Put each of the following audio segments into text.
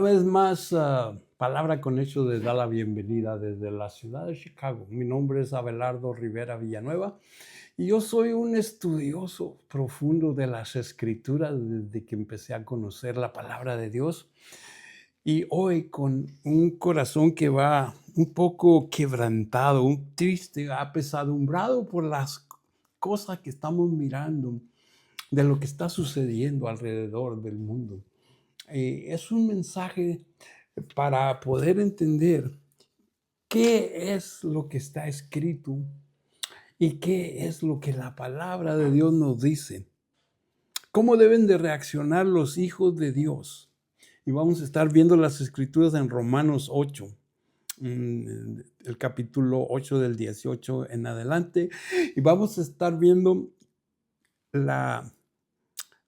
Una vez más, Palabra con Hechos les da la bienvenida desde la ciudad de Chicago. Mi nombre es Abelardo Rivera Villanueva y yo soy un estudioso profundo de las Escrituras desde que empecé a conocer la palabra de Dios. Y hoy con un corazón que va un poco quebrantado, un triste, apesadumbrado por las cosas que estamos mirando, de lo que está sucediendo alrededor del mundo. Es un mensaje para poder entender qué es lo que está escrito y qué es lo que la palabra de Dios nos dice. ¿Cómo deben de reaccionar los hijos de Dios? Y vamos a estar viendo las escrituras en Romanos 8, el capítulo 8 del 18 en adelante. Y vamos a estar viendo la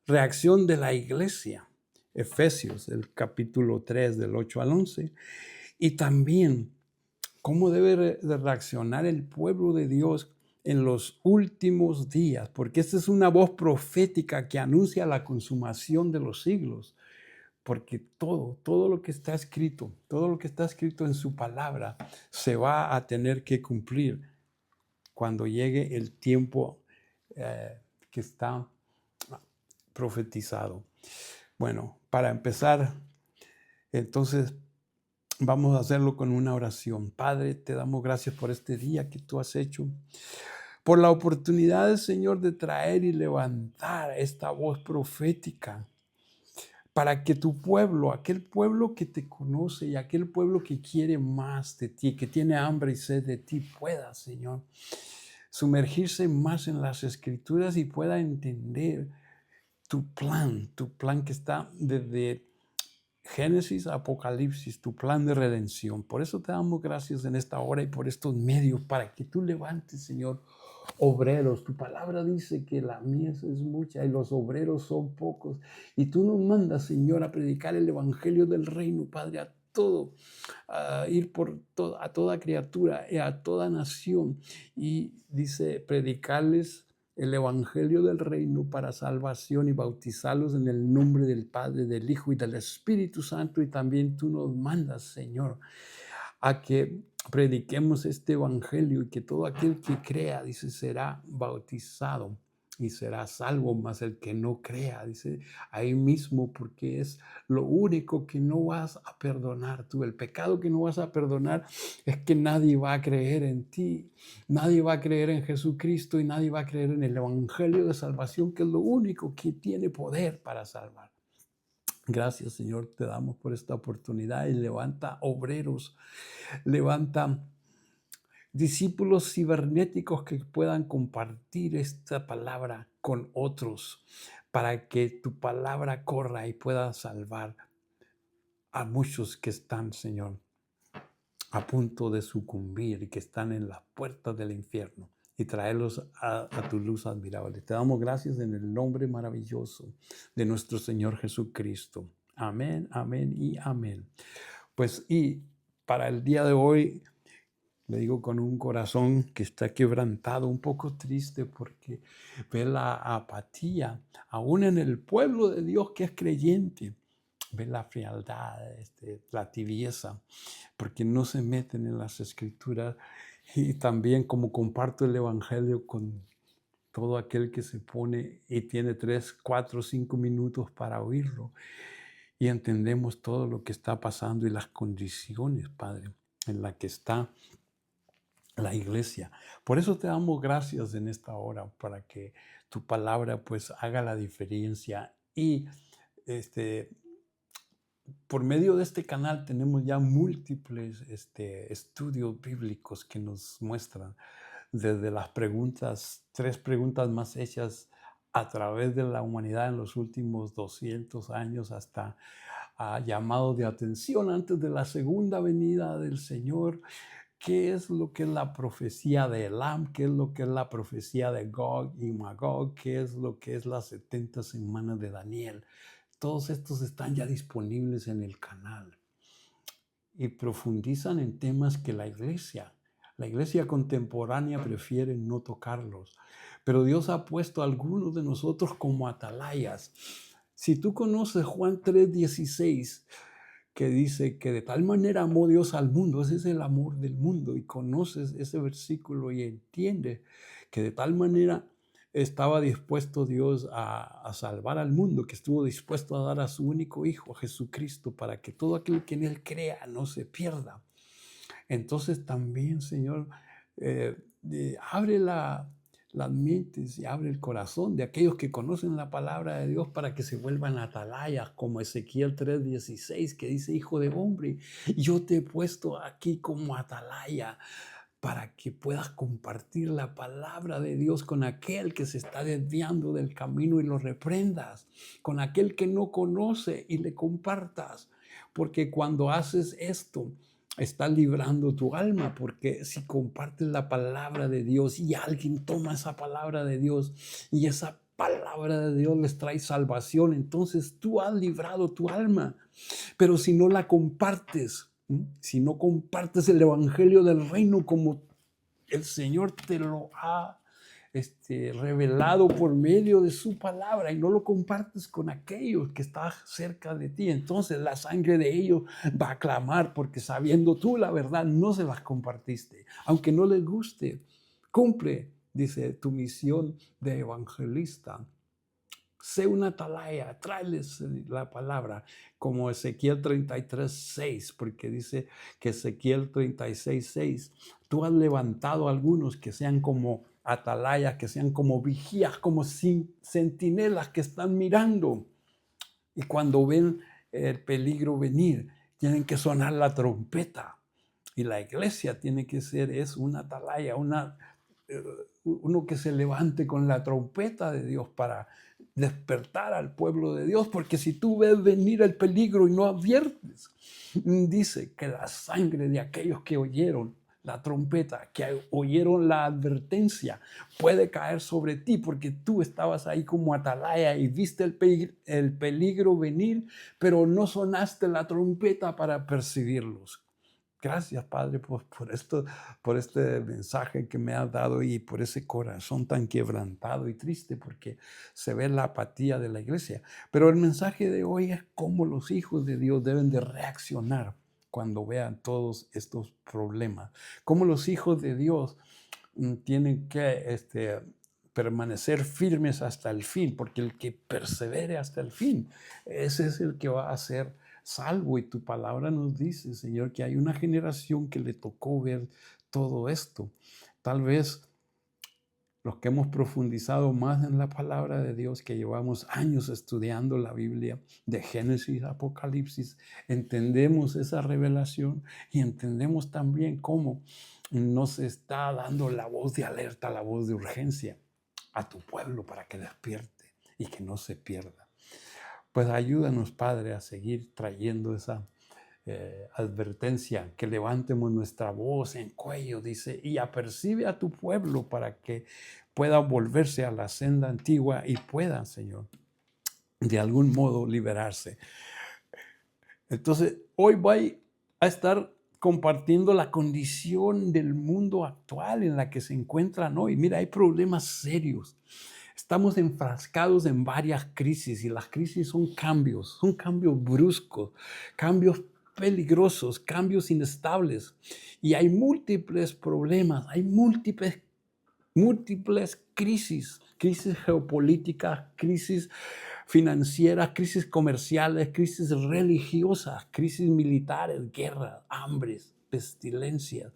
reacción de la iglesia. Efesios, el capítulo 3 del 8 al 11. Y también cómo debe de reaccionar el pueblo de Dios en los últimos días, porque esta es una voz profética que anuncia la consumación de los siglos, porque todo lo que está escrito, todo lo que está escrito en su palabra se va a tener que cumplir cuando llegue el tiempo que está profetizado. Bueno, para empezar, entonces vamos a hacerlo con una oración. Padre, te damos gracias por este día que tú has hecho, por la oportunidad, Señor, de traer y levantar esta voz profética para que tu pueblo, aquel pueblo que te conoce y aquel pueblo que quiere más de ti, que tiene hambre y sed de ti, pueda, Señor, sumergirse más en las Escrituras y pueda entender tu plan que está desde Génesis, Apocalipsis, tu plan de redención. Por eso te damos gracias en esta hora y por estos medios para que tú levantes, Señor, obreros. Tu palabra dice que la mies es mucha y los obreros son pocos. Y tú nos mandas, Señor, a predicar el evangelio del reino, Padre, a ir a toda criatura y a toda nación. Y dice, predicarles el evangelio del reino para salvación y bautizarlos en el nombre del Padre, del Hijo y del Espíritu Santo. Y también tú nos mandas, Señor, a que prediquemos este evangelio y que todo aquel que crea, dice, será bautizado y será salvo, mas el que no crea, dice, ahí mismo, porque es lo único que no vas a perdonar tú. El pecado que no vas a perdonar es que nadie va a creer en ti, nadie va a creer en Jesucristo y nadie va a creer en el evangelio de salvación, que es lo único que tiene poder para salvar. Gracias, Señor, te damos por esta oportunidad y levanta obreros, levanta discípulos cibernéticos que puedan compartir esta palabra con otros para que tu palabra corra y pueda salvar a muchos que están, Señor, a punto de sucumbir y que están en las puertas del infierno, y traerlos a tu luz admirable. Te damos gracias en el nombre maravilloso de nuestro Señor Jesucristo. Amén, amén y amén. Pues y para el día de hoy, le digo con un corazón que está quebrantado, un poco triste, porque ve la apatía, aún en el pueblo de Dios que es creyente. Ve la frialdad, la tibieza, porque no se meten en las Escrituras. Y también, como comparto el Evangelio con todo aquel que se pone y tiene 3, 4, 5 minutos para oírlo, y entendemos todo lo que está pasando y las condiciones, Padre, en las que está la iglesia. Por eso te damos gracias en esta hora, para que tu palabra pues haga la diferencia. Y por medio de este canal tenemos ya múltiples estudios bíblicos que nos muestran desde las preguntas, 3 preguntas más hechas a través de la humanidad en los últimos 200 años, hasta llamados de atención antes de la segunda venida del Señor. ¿Qué es lo que es la profecía de Elam? ¿Qué es lo que es la profecía de Gog y Magog? ¿Qué es lo que es las 70 semanas de Daniel? Todos estos están ya disponibles en el canal y profundizan en temas que la iglesia contemporánea prefiere no tocarlos. Pero Dios ha puesto a algunos de nosotros como atalayas. Si tú conoces Juan 3:16, que dice que de tal manera amó Dios al mundo, ese es el amor del mundo, y conoces ese versículo y entiendes que de tal manera estaba dispuesto Dios a salvar al mundo, que estuvo dispuesto a dar a su único Hijo, a Jesucristo, para que todo aquel que en Él crea no se pierda. Entonces también, Señor, abre las mentes y abre el corazón de aquellos que conocen la palabra de Dios para que se vuelvan atalayas, como Ezequiel 3:16, que dice: Hijo de hombre, yo te he puesto aquí como atalaya para que puedas compartir la palabra de Dios con aquel que se está desviando del camino y lo reprendas, con aquel que no conoce y le compartas, porque cuando haces esto, estás librando tu alma, porque si compartes la palabra de Dios y alguien toma esa palabra de Dios y esa palabra de Dios les trae salvación, entonces tú has librado tu alma. Pero si no la compartes, si no compartes el evangelio del reino como el Señor te lo ha revelado por medio de su palabra, y no lo compartes con aquellos que están cerca de ti, entonces la sangre de ellos va a clamar, porque sabiendo tú la verdad no se las compartiste, aunque no les guste. Cumple, dice, tu misión de evangelista. Sé una atalaya, tráeles la palabra, como Ezequiel 33:6, porque dice que Ezequiel 36:6, tú has levantado a algunos que sean como atalayas, que sean como vigías, como centinelas que están mirando. Y cuando ven el peligro venir, tienen que sonar la trompeta. Y la iglesia tiene que ser, es una atalaya, uno que se levante con la trompeta de Dios para despertar al pueblo de Dios, porque si tú ves venir el peligro y no adviertes, dice que la sangre de aquellos que oyeron la trompeta, que oyeron la advertencia, puede caer sobre ti, porque tú estabas ahí como atalaya y viste el peligro venir, pero no sonaste la trompeta para percibirlos. Gracias, Padre, por este mensaje que me has dado y por ese corazón tan quebrantado y triste, porque se ve la apatía de la iglesia. Pero el mensaje de hoy es cómo los hijos de Dios deben de reaccionar cuando vean todos estos problemas. Cómo los hijos de Dios tienen que permanecer firmes hasta el fin, porque el que persevere hasta el fin, ese es el que va a ser salvo. Y tu palabra nos dice, Señor, que hay una generación que le tocó ver todo esto. Tal vez los que hemos profundizado más en la palabra de Dios, que llevamos años estudiando la Biblia, de Génesis a Apocalipsis, entendemos esa revelación y entendemos también cómo nos está dando la voz de alerta, la voz de urgencia a tu pueblo para que despierte y que no se pierda. Pues ayúdanos, Padre, a seguir trayendo esa advertencia, que levantemos nuestra voz en cuello, dice, y apercibe a tu pueblo para que pueda volverse a la senda antigua y pueda, Señor, de algún modo liberarse. Entonces, hoy voy a estar compartiendo la condición del mundo actual en la que se encuentran hoy. Mira, hay problemas serios. Estamos enfrascados en varias crisis, y las crisis son cambios bruscos, cambios peligrosos, cambios inestables. Y hay múltiples problemas, hay múltiples crisis geopolíticas, crisis financieras, crisis comerciales, crisis religiosas, crisis militares, guerras, hambres, pestilencias.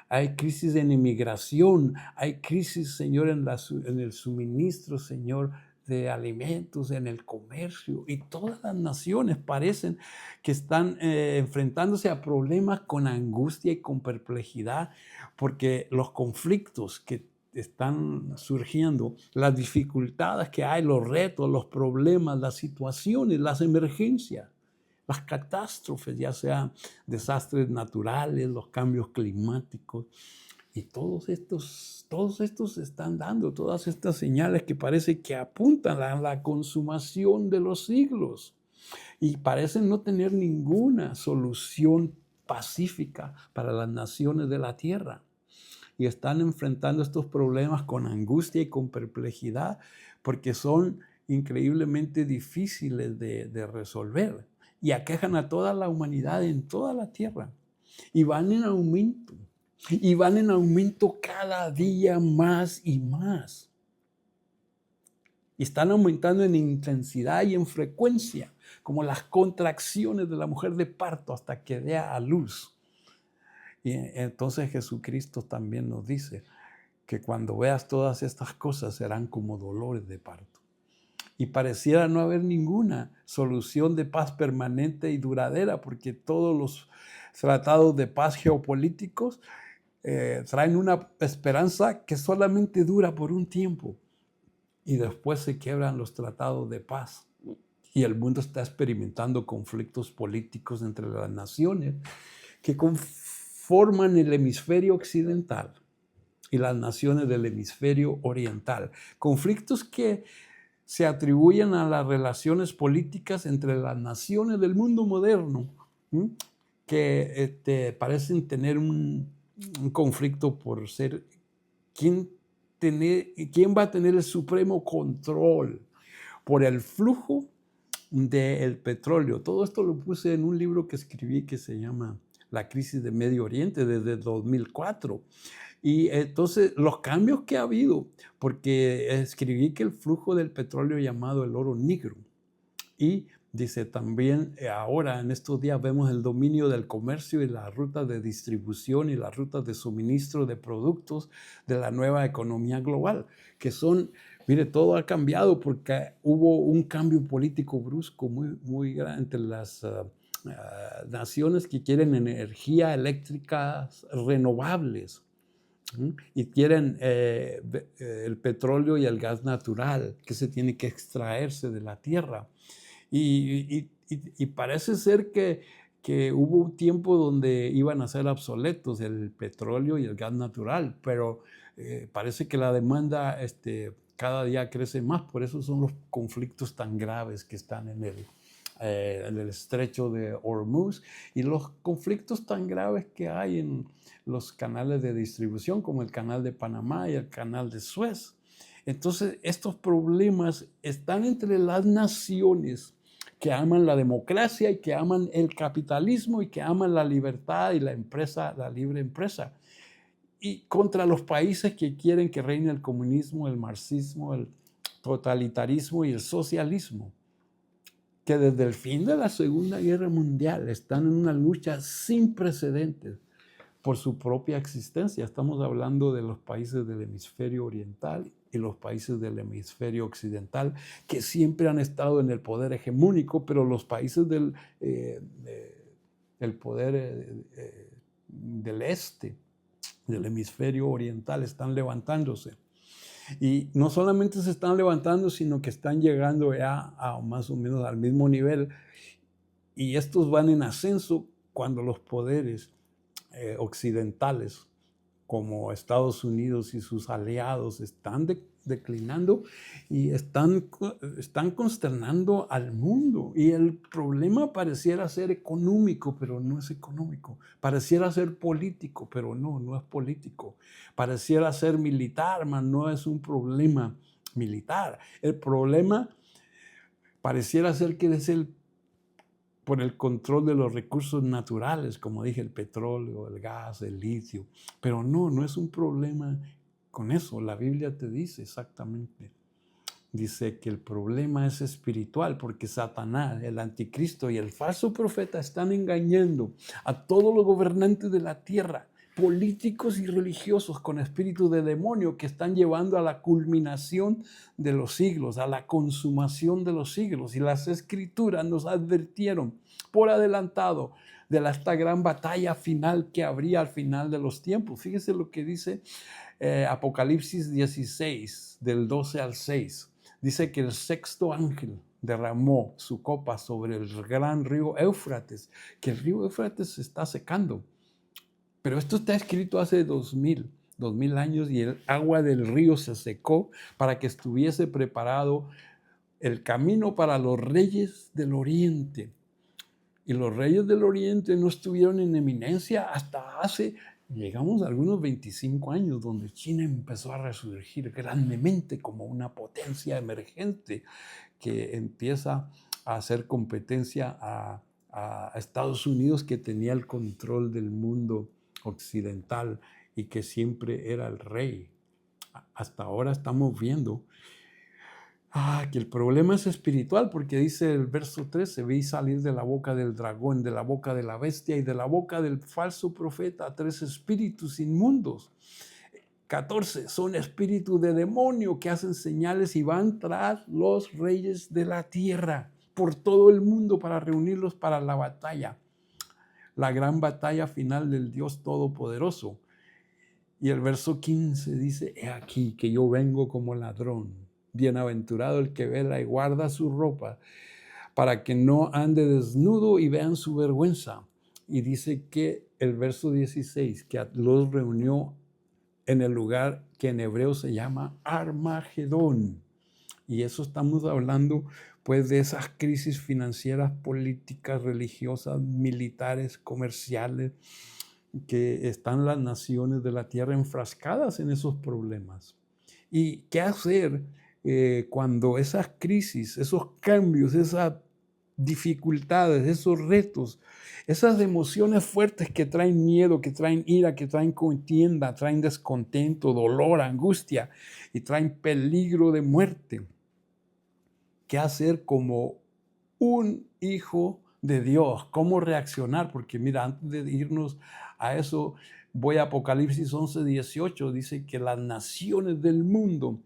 Hay crisis en inmigración, hay crisis, Señor, en el suministro, Señor, de alimentos, en el comercio, y todas las naciones parecen que están enfrentándose a problemas con angustia y con perplejidad, porque los conflictos que están surgiendo, las dificultades que hay, los retos, los problemas, las situaciones, las emergencias, las catástrofes, ya sean desastres naturales, los cambios climáticos, y todos estos están dando todas estas señales que parece que apuntan a la consumación de los siglos, y parecen no tener ninguna solución pacífica para las naciones de la tierra. Y están enfrentando estos problemas con angustia y con perplejidad, porque son increíblemente difíciles de resolver. y aquejan a toda la humanidad en toda la tierra. Y van en aumento. Y van en aumento cada día más y más. Y están aumentando en intensidad y en frecuencia, como las contracciones de la mujer de parto hasta que dé a luz. Y entonces Jesucristo también nos dice que cuando veas todas estas cosas serán como dolores de parto. Y pareciera no haber ninguna solución de paz permanente y duradera, porque todos los tratados de paz geopolíticos traen una esperanza que solamente dura por un tiempo y después se quiebran los tratados de paz. Y el mundo está experimentando conflictos políticos entre las naciones que conforman el hemisferio occidental y las naciones del hemisferio oriental. Conflictos que se atribuyen a las relaciones políticas entre las naciones del mundo moderno, que parecen tener un conflicto por ser quién va a tener el supremo control por el flujo del petróleo. Todo esto lo puse en un libro que escribí que se llama La crisis de Medio Oriente desde 2004. Y entonces los cambios que ha habido, porque escribí que el flujo del petróleo llamado el oro negro. Y dice también ahora en estos días vemos el dominio del comercio y las rutas de distribución y las rutas de suministro de productos de la nueva economía global, que son, mire, todo ha cambiado porque hubo un cambio político brusco muy grande entre las naciones que quieren energía eléctrica renovables. Y quieren el petróleo y el gas natural que se tiene que extraerse de la tierra. Y parece ser que hubo un tiempo donde iban a ser obsoletos el petróleo y el gas natural, pero parece que la demanda cada día crece más. Por eso son los conflictos tan graves que están en el estrecho de Hormuz y los conflictos tan graves que hay en los canales de distribución como el canal de Panamá y el canal de Suez. Entonces, estos problemas están entre las naciones que aman la democracia y que aman el capitalismo y que aman la libertad y la libre empresa, y contra los países que quieren que reine el comunismo, el marxismo, el totalitarismo y el socialismo, que desde el fin de la Segunda Guerra Mundial están en una lucha sin precedentes por su propia existencia. Estamos hablando de los países del hemisferio oriental y los países del hemisferio occidental, que siempre han estado en el poder hegemónico, pero los países del poder del este, del hemisferio oriental, están levantándose. Y no solamente se están levantando, sino que están llegando ya a más o menos al mismo nivel. Y estos van en ascenso cuando los poderes occidentales, como Estados Unidos y sus aliados, están declinando y están consternando al mundo. Y el problema pareciera ser económico, pero no es económico. Pareciera ser político, pero no es político. Pareciera ser militar, mas no es un problema militar. El problema pareciera ser que es por el control de los recursos naturales, como dije, el petróleo, el gas, el litio. Pero no es un problema con eso. La Biblia te dice exactamente. Dice que el problema es espiritual porque Satanás, el anticristo y el falso profeta están engañando a todos los gobernantes de la tierra, políticos y religiosos con espíritu de demonio, que están llevando a la culminación de los siglos, a la consumación de los siglos. Y las escrituras nos advirtieron por adelantado de esta gran batalla final que habría al final de los tiempos. Fíjese lo que dice Apocalipsis 16, del 12 al 6. Dice que el sexto ángel derramó su copa sobre el gran río Éufrates, que el río Éufrates se está secando. Pero esto está escrito hace 2000 años, y el agua del río se secó para que estuviese preparado el camino para los reyes del oriente. Y los reyes del oriente no estuvieron en eminencia hasta llegamos a algunos 25 años, donde China empezó a resurgir grandemente como una potencia emergente que empieza a hacer competencia a Estados Unidos, que tenía el control del mundo occidental y que siempre era el rey. Hasta ahora estamos viendo que el problema es espiritual, porque dice el verso 13, vi salir de la boca del dragón, de la boca de la bestia y de la boca del falso profeta 3 espíritus inmundos. 14, son espíritus de demonio que hacen señales y van tras los reyes de la tierra por todo el mundo para reunirlos para la batalla, la gran batalla final del Dios Todopoderoso. Y el verso 15 dice, he aquí que yo vengo como ladrón. Bienaventurado el que vela y guarda su ropa, para que no ande desnudo y vean su vergüenza. Y dice que el verso 16, que los reunió en el lugar que en hebreo se llama Armagedón. Y eso estamos hablando pues de esas crisis financieras, políticas, religiosas, militares, comerciales, que están las naciones de la tierra enfrascadas en esos problemas. ¿Y qué hacer cuando esas crisis, esos cambios, esas dificultades, esos retos, esas emociones fuertes que traen miedo, que traen ira, que traen contienda, traen descontento, dolor, angustia y traen peligro de muerte? ¿Qué hacer como un hijo de Dios? ¿Cómo reaccionar? Porque mira, antes de irnos a eso, voy a Apocalipsis 11:18, dice que las naciones del mundo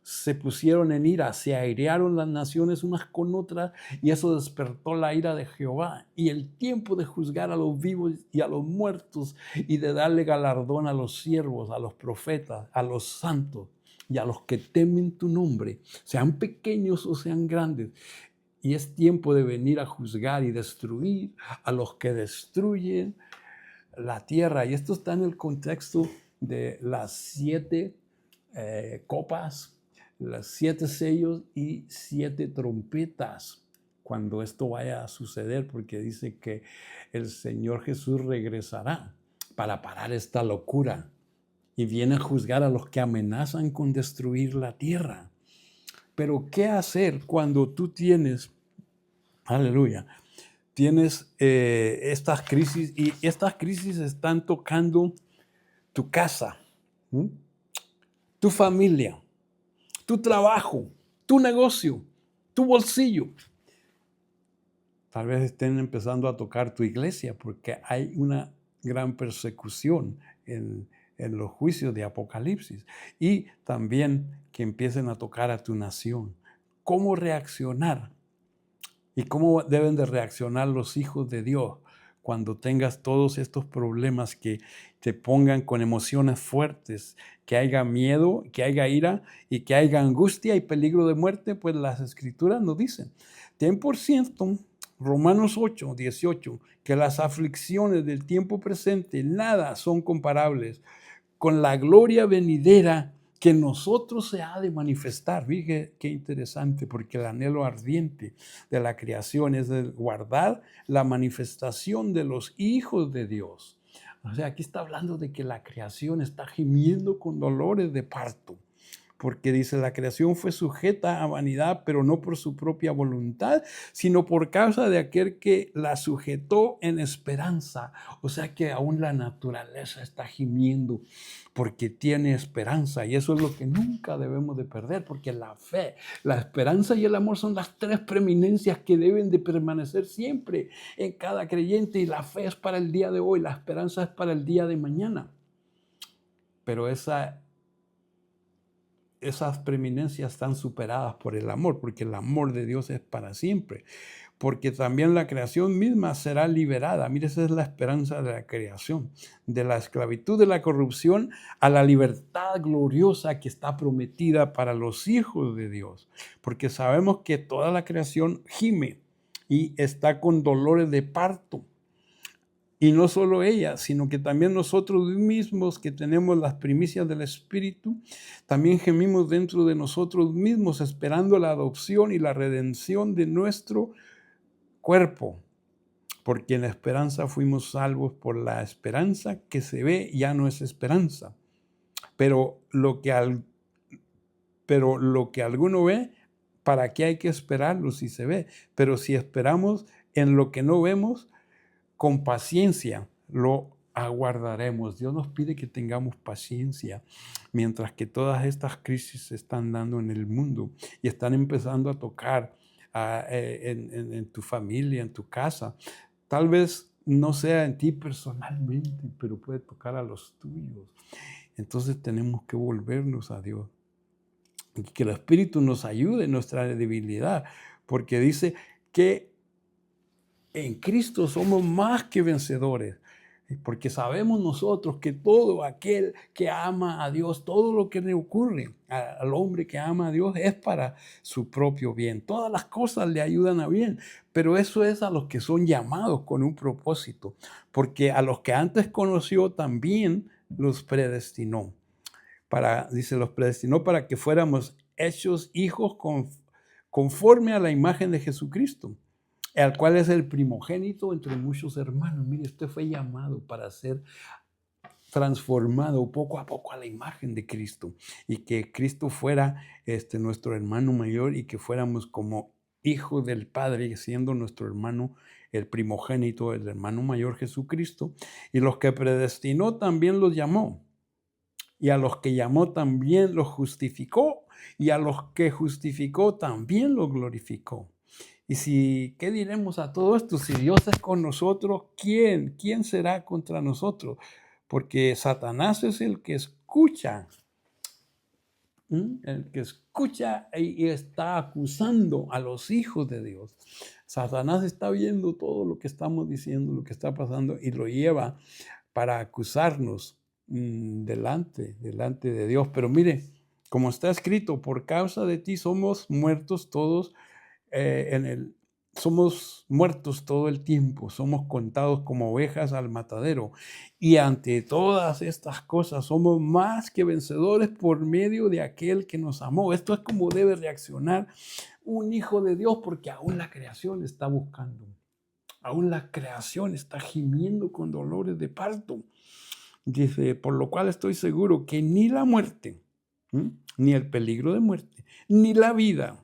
se pusieron en ira, se airearon las naciones unas con otras, y eso despertó la ira de Jehová y el tiempo de juzgar a los vivos y a los muertos y de darle galardón a los siervos, a los profetas, a los santos y a los que temen tu nombre, sean pequeños o sean grandes. Y es tiempo de venir a juzgar y destruir a los que destruyen la tierra. Y esto está en el contexto de las 7 copas, los 7 sellos y 7 trompetas, cuando esto vaya a suceder, porque dice que el Señor Jesús regresará para parar esta locura y viene a juzgar a los que amenazan con destruir la tierra. Pero ¿qué hacer cuando tú tienes, aleluya, tienes estas crisis, y estas crisis están tocando tu casa, tu familia, tu trabajo, tu negocio, tu bolsillo? Tal vez estén empezando a tocar tu iglesia, porque hay una gran persecución en los juicios de Apocalipsis, y también que empiecen a tocar a tu nación. ¿Cómo reaccionar? ¿Y cómo deben de reaccionar los hijos de Dios cuando tengas todos estos problemas que te pongan con emociones fuertes, que haya miedo, que haya ira y que haya angustia y peligro de muerte? Pues las Escrituras nos dicen, ten por cierto, Romanos 8:18, que las aflicciones del tiempo presente nada son comparables con la gloria venidera que en nosotros se ha de manifestar. Fíjate qué interesante, porque el anhelo ardiente de la creación es de guardar la manifestación de los hijos de Dios. O sea, aquí está hablando de que la creación está gimiendo con dolores de parto, porque dice, la creación fue sujeta a vanidad, pero no por su propia voluntad, sino por causa de aquel que la sujetó en esperanza. O sea que aún la naturaleza está gimiendo porque tiene esperanza, y eso es lo que nunca debemos de perder, porque la fe, la esperanza y el amor son las 3 preeminencias que deben de permanecer siempre en cada creyente, y la fe es para el día de hoy, la esperanza es para el día de mañana. Pero esas preeminencias están superadas por el amor, porque el amor de Dios es para siempre, porque también la creación misma será liberada. Mire, esa es la esperanza de la creación, de la esclavitud de la corrupción a la libertad gloriosa que está prometida para los hijos de Dios, porque sabemos que toda la creación gime y está con dolores de parto. Y no solo ella, sino que también nosotros mismos, que tenemos las primicias del Espíritu, también gemimos dentro de nosotros mismos, esperando la adopción y la redención de nuestro cuerpo. Porque en la esperanza fuimos salvos. Por la esperanza que se ve ya no es esperanza. Pero lo que alguno ve, ¿para qué hay que esperarlo si se ve? Pero si esperamos en lo que no vemos, con paciencia lo aguardaremos. Dios nos pide que tengamos paciencia mientras que todas estas crisis se están dando en el mundo y están empezando a tocar en tu familia, en tu casa. Tal vez no sea en ti personalmente, pero puede tocar a los tuyos. Entonces tenemos que volvernos a Dios. Y que el Espíritu nos ayude en nuestra debilidad, porque dice que en Cristo somos más que vencedores, porque sabemos nosotros que todo aquel que ama a Dios, todo lo que le ocurre al hombre que ama a Dios es para su propio bien. Todas las cosas le ayudan a bien, pero eso es a los que son llamados con un propósito, porque a los que antes conoció también los predestinó. Dice, los predestinó para que fuéramos hechos hijos conforme a la imagen de Jesucristo, el cual es el primogénito entre muchos hermanos. Mire, usted fue llamado para ser transformado poco a poco a la imagen de Cristo y que Cristo fuera nuestro hermano mayor y que fuéramos como hijos del Padre, siendo nuestro hermano el primogénito, el hermano mayor Jesucristo. Y los que predestinó también los llamó. Y a los que llamó también los justificó, y a los que justificó también los glorificó. ¿Qué diremos a todo esto? Si Dios es con nosotros, ¿quién será contra nosotros? Porque Satanás es el que escucha, y está acusando a los hijos de Dios. Satanás está viendo todo lo que estamos diciendo, lo que está pasando, y lo lleva para acusarnos delante de Dios. Pero mire, como está escrito, por causa de ti somos muertos todos somos muertos todo el tiempo, somos contados como ovejas al matadero. Y ante todas estas cosas somos más que vencedores por medio de aquel que nos amó. Esto es como debe reaccionar un hijo de Dios, porque aún la creación está buscando. Aún la creación está gimiendo con dolores de parto. Dice, por lo cual estoy seguro que ni la muerte, ni el peligro de muerte, ni la vida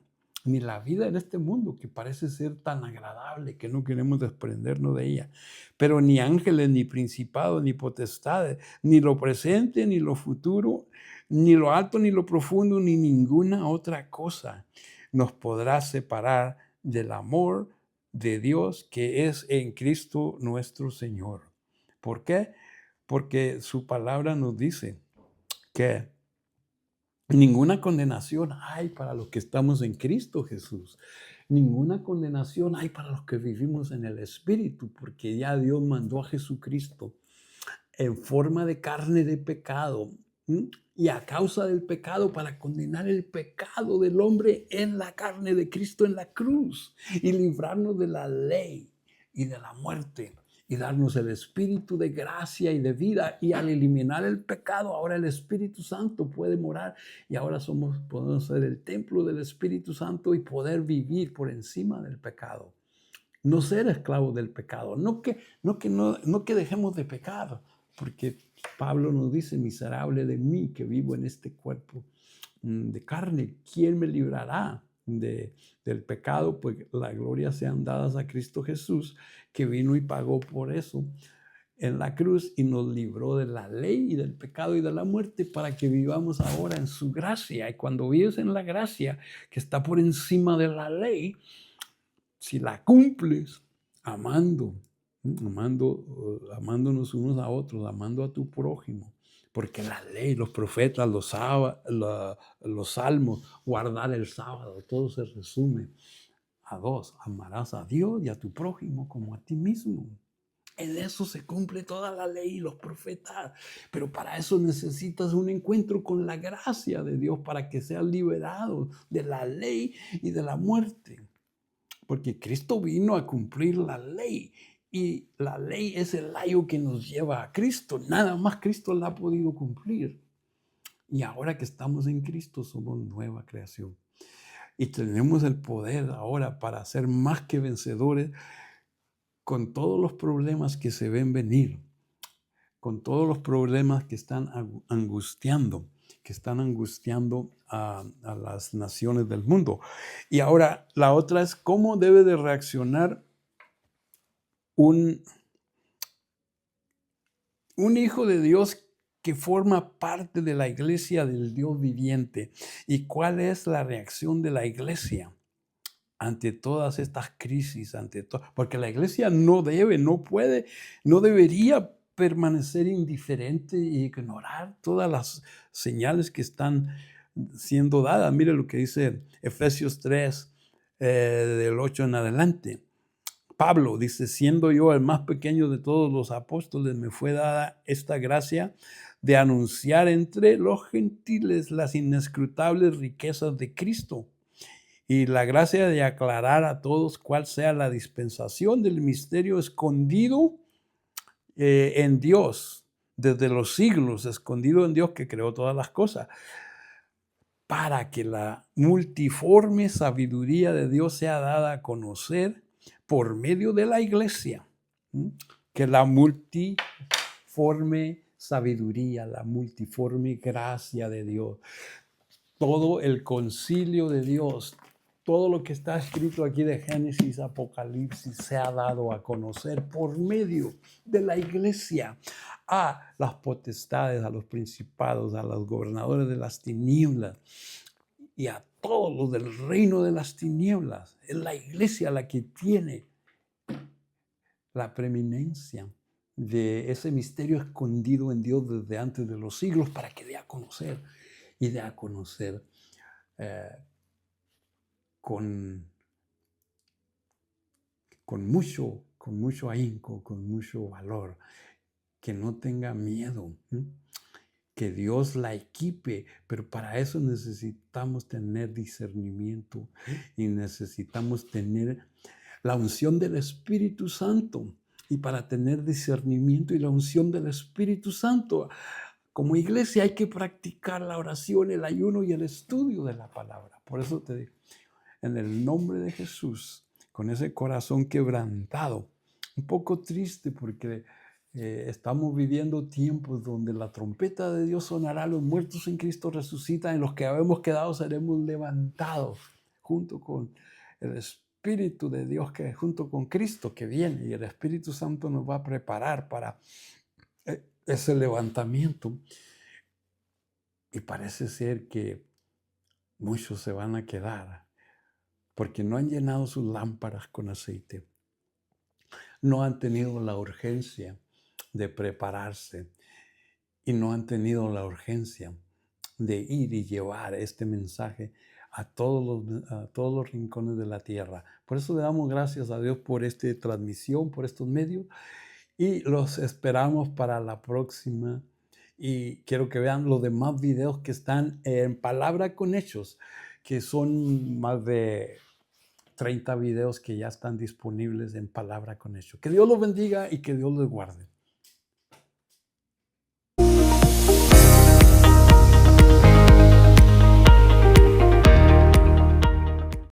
en este mundo que parece ser tan agradable que no queremos desprendernos de ella, pero ni ángeles, ni principados, ni potestades, ni lo presente, ni lo futuro, ni lo alto, ni lo profundo, ni ninguna otra cosa nos podrá separar del amor de Dios que es en Cristo nuestro Señor. ¿Por qué? Porque su palabra nos dice que ninguna condenación hay para los que estamos en Cristo Jesús. Ninguna condenación hay para los que vivimos en el Espíritu, porque ya Dios mandó a Jesucristo en forma de carne de pecado, y a causa del pecado, para condenar el pecado del hombre en la carne de Cristo en la cruz y librarnos de la ley y de la muerte, y darnos el espíritu de gracia y de vida. Y al eliminar el pecado, ahora el Espíritu Santo puede morar, y ahora podemos ser el templo del Espíritu Santo y poder vivir por encima del pecado. No ser esclavos del pecado, no que dejemos de pecar, porque Pablo nos dice, miserable de mí que vivo en este cuerpo de carne, ¿quién me librará del pecado? Pues la gloria sean dadas a Cristo Jesús, que vino y pagó por eso en la cruz y nos libró de la ley y del pecado y de la muerte, para que vivamos ahora en su gracia. Y cuando vives en la gracia que está por encima de la ley, si la cumples amándonos unos a otros, amando a tu prójimo, porque la ley, los profetas, los salmos, guardar el sábado, todo se resume a dos: amarás a Dios y a tu prójimo como a ti mismo. En eso se cumple toda la ley y los profetas. Pero para eso necesitas un encuentro con la gracia de Dios, para que seas liberado de la ley y de la muerte. Porque Cristo vino a cumplir la ley, y la ley es el layo que nos lleva a Cristo. Nada más Cristo la ha podido cumplir. Y ahora que estamos en Cristo, somos nueva creación. Y tenemos el poder ahora para ser más que vencedores con todos los problemas que se ven venir, con todos los problemas que están angustiando a las naciones del mundo. Y ahora la otra es cómo debe de reaccionar un, un hijo de Dios que forma parte de la iglesia del Dios viviente. ¿Y cuál es la reacción de la iglesia ante todas estas crisis? Porque la iglesia no debe, no puede, no debería permanecer indiferente e ignorar todas las señales que están siendo dadas. Mire lo que dice Efesios 3, del 8 en adelante. Pablo dice, siendo yo el más pequeño de todos los apóstoles, me fue dada esta gracia de anunciar entre los gentiles las inescrutables riquezas de Cristo y la gracia de aclarar a todos cuál sea la dispensación del misterio escondido en Dios, desde los siglos, escondido en Dios que creó todas las cosas, para que la multiforme sabiduría de Dios sea dada a conocer por medio de la iglesia. Que la multiforme sabiduría, la multiforme gracia de Dios, todo el concilio de Dios, todo lo que está escrito aquí de Génesis, Apocalipsis, se ha dado a conocer por medio de la iglesia a las potestades, a los principados, a los gobernadores de las tinieblas y a todos los del reino de las tinieblas. Es la iglesia la que tiene la preeminencia de ese misterio escondido en Dios desde antes de los siglos para que dé a conocer y dé a conocer con mucho ahínco, con mucho valor, que no tenga miedo, que Dios la equipe, pero para eso necesitamos tener discernimiento y necesitamos tener la unción del Espíritu Santo. Y para tener discernimiento y la unción del Espíritu Santo, como iglesia hay que practicar la oración, el ayuno y el estudio de la palabra. Por eso te digo, en el nombre de Jesús, con ese corazón quebrantado, un poco triste porque estamos viviendo tiempos donde la trompeta de Dios sonará, los muertos en Cristo resucitan y los que habemos quedado seremos levantados junto con el Espíritu de Dios, que junto con Cristo que viene, y el Espíritu Santo nos va a preparar para ese levantamiento. Y parece ser que muchos se van a quedar porque no han llenado sus lámparas con aceite. No han tenido la urgencia de prepararse y no han tenido la urgencia de ir y llevar este mensaje a todos los rincones de la tierra. Por eso le damos gracias a Dios por esta transmisión, por estos medios, y los esperamos para la próxima. Y quiero que vean los demás videos que están en Palabra con Hechos, que son más de 30 videos que ya están disponibles en Palabra con Hechos. Que Dios los bendiga y que Dios los guarde.